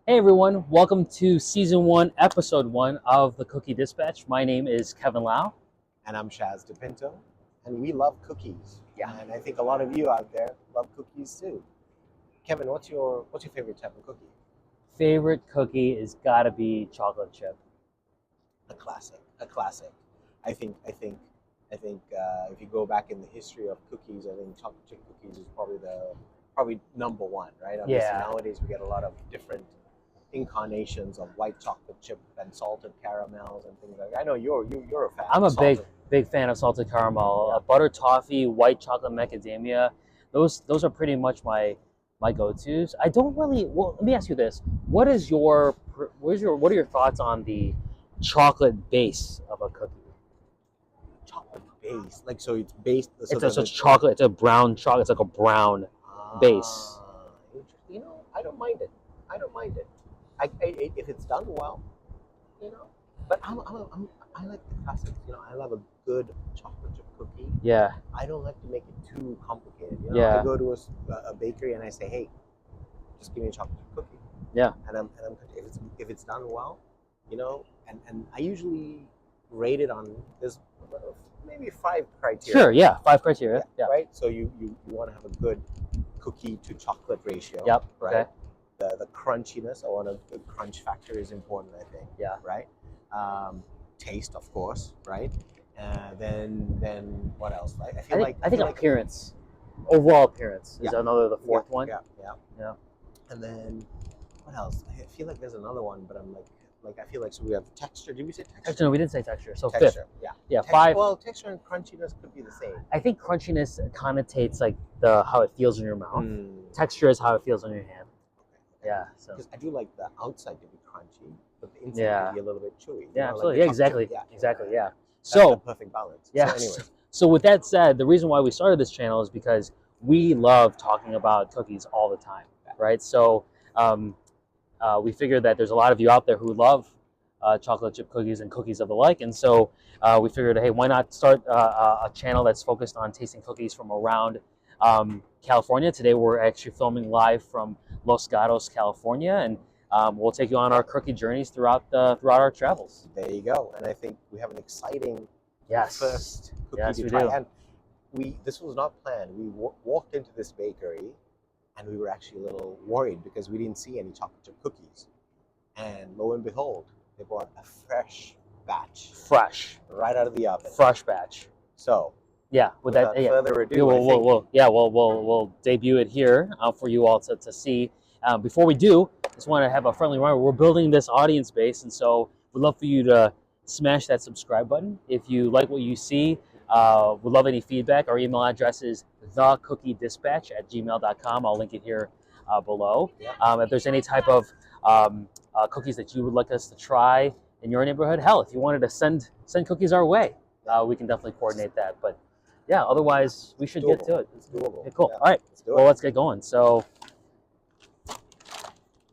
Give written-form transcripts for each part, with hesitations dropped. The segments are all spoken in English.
Hey everyone, welcome to season 1, episode 1 of the Cookie Dispatch. My name is Kevin Lau. And I'm Shaz DePinto, and we love cookies. Yeah. And I think a lot of you out there love cookies too. Kevin, what's your favorite type of cookie? Favorite cookie is gotta be chocolate chip. A classic. A classic. I think if you go back in the history of cookies, I think chocolate chip cookies is probably number one, right? Obviously, Yeah. nowadays we get a lot of different incarnations of white chocolate chip and salted caramels and things like that. I know you're a fan. I'm a of salted. big fan of salted caramel, Yeah. butter toffee, white chocolate macadamia. Those are pretty much my go-tos. I don't really. Well, let me ask you this: what are your thoughts on the chocolate base of a cookie? Chocolate base, like so it's based. So It's chocolate. It's a brown chocolate. It's like a brown base. Interesting. I don't mind it. I don't mind it. If it's done well, you know. But I like the classics. I love a good chocolate chip cookie. Yeah. I don't like to make it too complicated. Yeah. I go to a bakery and I say, hey, just give me a chocolate chip cookie. Yeah. And if it's done well, and I usually rate it on this maybe 5 criteria. Sure. Yeah. 5 criteria. Yeah. Right. So you want to have a good cookie to chocolate ratio. Yep. Right. Okay. The crunchiness, the crunch factor is important, I think. Yeah. Right. Taste, of course. Right. Then what else? Right? I think appearance, overall appearance is Yeah. the fourth one. Yeah. And then what else? I feel like there's another one, but I'm like I feel like so we have texture. Did we say texture? Texture, no, we didn't say texture. So Texture. fifth. Yeah. Yeah. Texture, 5. Well, texture and crunchiness could be the same. I think crunchiness connotates like how it feels in your mouth. Texture is how it feels on your hand. Yeah. So. Because I do like the outside to be crunchy, but the inside Yeah. to be a little bit chewy. Yeah. Like Absolutely. the Yeah. texture. Exactly. Yeah. Exactly. Yeah. That's So the perfect balance. yeah. So anyway. So with that said, the reason why we started this channel is because we love talking about cookies all the time, right? So we figured that there's a lot of you out there who love chocolate chip cookies and cookies of the like, and so we figured, hey, why not start a channel that's focused on tasting cookies from around California. Today we're actually filming live from Los Gatos, California, and we'll take you on our cookie journeys throughout our travels. There you go. And I think we have an exciting Yes. first cookie Yes, to we try. do. And this was not planned. We walked into this bakery, and we were actually a little worried because we didn't see any chocolate chip cookies. And lo and behold, they brought a fresh batch Fresh right out of the oven. batch. So Yeah, without further ado, we'll debut it here for you all to see. Before we do, just want to have a friendly reminder: we're building this audience base, and so we'd love for you to smash that subscribe button if you like what you see. We'd love any feedback. Our email address is thecookiedispatch@gmail.com. I'll link it here below. If there's any type of cookies that you would like us to try in your neighborhood, hell, if you wanted to send cookies our way, we can definitely coordinate that. But yeah, otherwise we should get to it. It's doable. Okay, cool. Yeah. All right. Let's do Well, it. let's get going. So,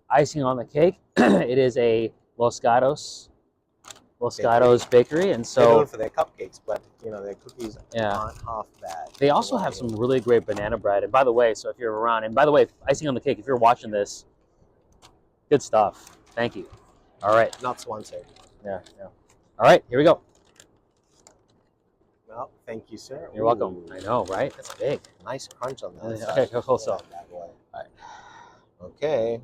icing on the cake. It is a Los Gatos bakery, and They're so known for their cupcakes, but their cookies aren't half bad. they also have some really great banana bread. And by the way, so if you're around, and by the way, icing on the cake, if you're watching this, good stuff. Thank you. All right. Not sponsored. Yeah. All right, here we go. Well, thank you, sir. You're welcome. Ooh, I know, right? That's big. nice crunch on that. Okay, go close up. All right. Okay.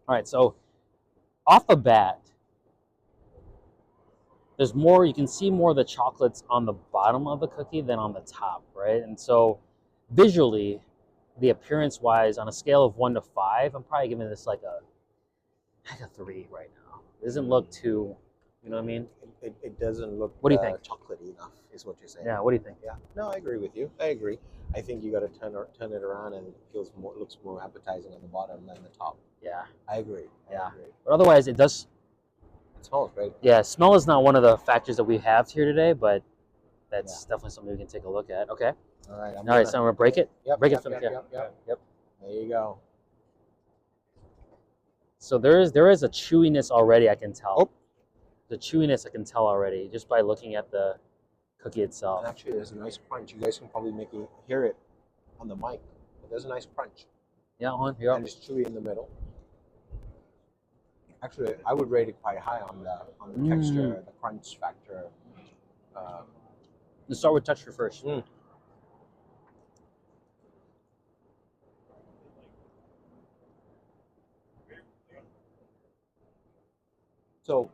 All right, so off the bat, there's more, you can see more of the chocolates on the bottom of the cookie than on the top, right? And so visually, the appearance wise, on a scale of 1 to 5, I'm probably giving this like a 3 right now. It doesn't look too, you know what I mean? It doesn't look What do you think? chocolatey enough, is what you're saying. Yeah, what do you think? Yeah. No, I agree with you. I agree. I think you got to turn it around, and it looks more appetizing on the bottom than the top. Yeah. I agree. Yeah. I agree. But otherwise, it does. It smells great. Yeah, smell is not one of the factors that we have here today, but that's definitely something we can take a look at. Okay. All right. So I'm gonna break it. Yep. Break yep, it from yep, here. Yep. Yep. There you go. So there is a chewiness already. I can tell. Oh. The chewiness I can tell already just by looking at the cookie itself. And actually, there's a nice crunch. You guys can probably hear it on the mic. But there's a nice crunch. Yeah, on here. And it's chewy in the middle. Actually, I would rate it quite high on the texture, the crunch factor. Let's start with texture first. So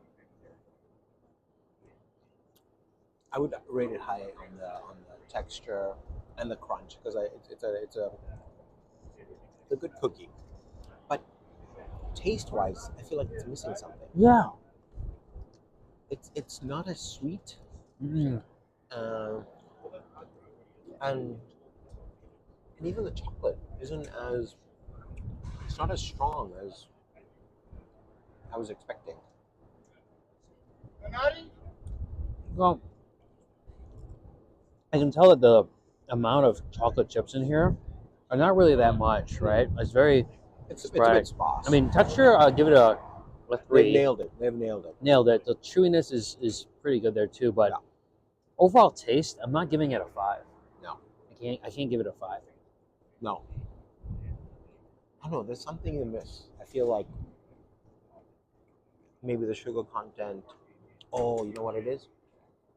I would rate it high on the texture and the crunch because it's a good cookie. But taste wise, I feel like it's missing something. Yeah. It's not as sweet, Mm. and even the chocolate isn't as it's not as strong as I was expecting. Well, I can tell that the amount of chocolate chips in here are not really that much, right? It's very It's a sporadic. bit sparse. I mean, texture, I'll give it a They've 3. nailed it. They've nailed it. Nailed it. The chewiness is pretty good there too, but overall taste, I'm not giving it a 5. No. I can't give it a 5. No. I don't know. There's something you miss. I feel like maybe the sugar content. Oh, you know what it is?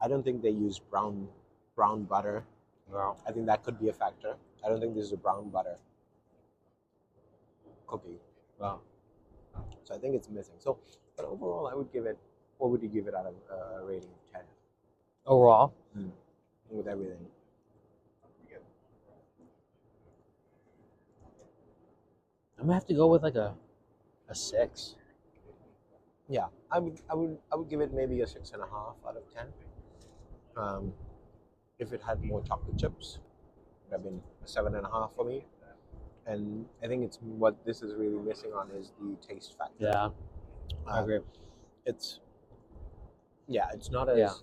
I don't think they use brown butter. Wow. I think that could be a factor. I don't think this is a brown butter cookie. Wow. So I think it's missing. So, but overall, I would give it. What would you give it out of a rating of 10 Overall, with everything? I'm gonna have to go with like a 6. Yeah, I would give it maybe a 6.5 out of 10. If it had more chocolate chips, it would have been a 7.5 for me. And I think it's what this is really missing on is the taste factor. Yeah, I agree. It's not as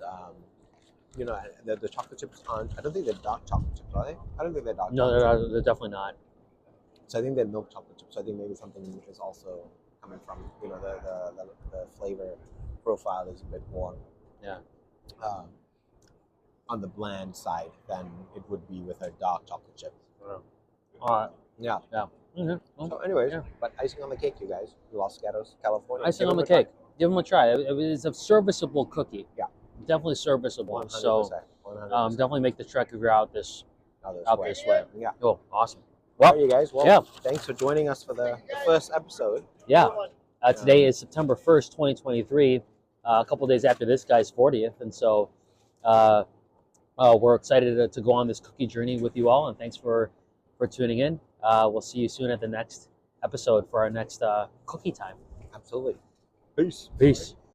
the chocolate chips aren't. I don't think they're dark chocolate chips, are they? I don't think they're dark. No, chocolate chips. they're definitely not. So I think they're milk chocolate chips. I think maybe something is also coming from the flavor profile is a bit more on the bland side than it would be with a dark chocolate chip. All right. Yeah. Yeah. Mm-hmm. So, anyways, but icing on the cake, you guys. Los Gatos, California. Icing on the cake. Give them a try. It's a serviceable cookie. Yeah. Definitely serviceable. 100%, So 100%. definitely make the trek if you're out this way. Yeah. Oh, awesome. Well, you guys. Well, yeah. Thanks for joining us for the first episode. Yeah. Today is September 1st, 2023. A couple days after this guy's 40th, and so we're excited to go on this cookie journey with you all. And thanks for tuning in. We'll see you soon at the next episode for our next cookie time. Absolutely. Peace. Peace.